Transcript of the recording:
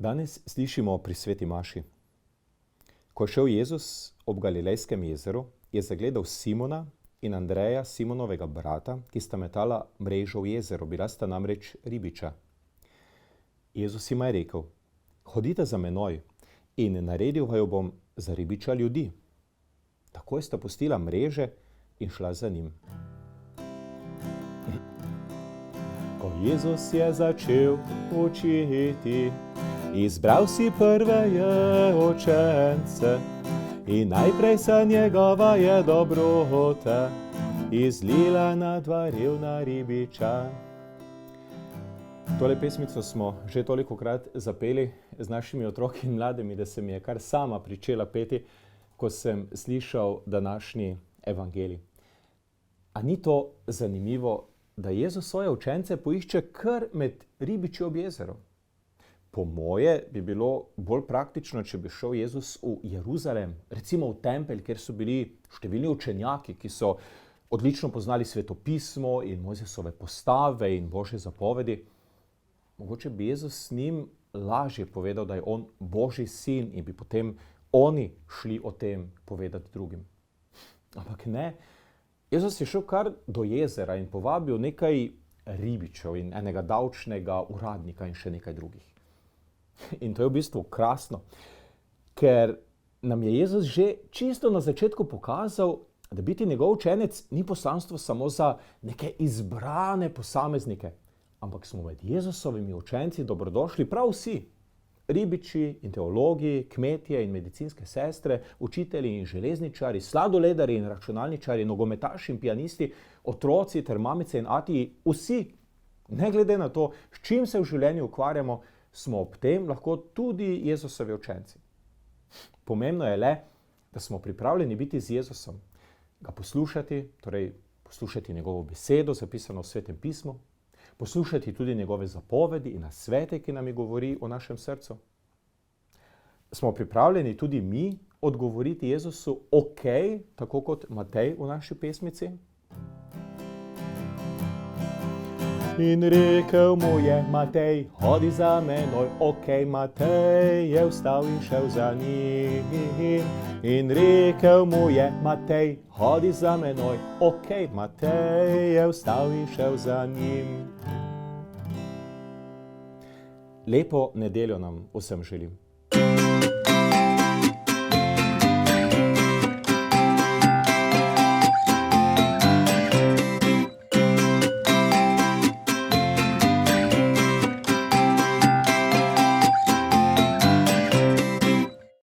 Danes slišimo pri sveti maši. Ko je šel Jezus ob Galilejskem jezeru, je zagledal Simona in Andreja, Simonovega brata, ki sta metala mrežo v jezero, bila sta namreč ribiča. Jezus jima je rekel: "Hodite za menoj in naredil vaju bom za ribiča ljudi." Takoj sta pustila mreže in šla za njim. Ko Jezus je začel učiti, izbral si prve učence in najprej se njegova je dobrota izlila na dva revna ribiča. Tole pesmico smo že tolikokrat zapeli z našimi otroki in mladimi, da se mi je kar sama pričela peti, ko sem slišal današnji evangelij. A ni to zanimivo, da Jezus svoje učence poišče kar med ribiči ob jezeru? Po moje bi bilo bolj praktično, če bi šel Jezus v Jeruzalem, recimo v tempelj, kjer so bili številni učenjaki, ki so odlično poznali svetopismo in Mojzesove postave in Božje zapovedi. Mogoče bi Jezus s njim lažje povedal, da je on Božji sin in bi potem oni šli o tem povedati drugim. Ampak ne, Jezus je šel kar do jezera in povabil nekaj ribičev in enega davčnega uradnika in še nekaj drugih. In to je v bistvu krasno, ker nam je Jezus že čisto na začetku pokazal, da biti njegov učenec ni poslanstvo samo za neke izbrane posameznike, ampak smo med Jezusovimi učenci dobrodošli prav vsi. Ribiči in teologi, kmetje in medicinske sestre, učitelji in železničari, sladoledari in računalničari, nogometaši in pianisti, otroci ter mamice in ati, vsi, ne glede na to, s čim se v življenju ukvarjamo, smo ob tem lahko tudi Jezusovi učenci. Pomembno je le, da smo pripravljeni biti z Jezusom, ga poslušati, torej poslušati njegovo besedo, zapisano v Svetem pismu, poslušati tudi njegove zapovedi in nasvete, ki nam je govori o našem srcu. Smo pripravljeni tudi mi odgovoriti Jezusu ok, tako kot Matej v naši pesmici? In rekel mu je Matej: "Hodi za menoj." Ok, Matej je vstal in šel za njim. In rekel mu je Matej: "Hodi za menoj." Ok, Matej je vstal in šel za njim. Lepo nedeljo nam vsem želim.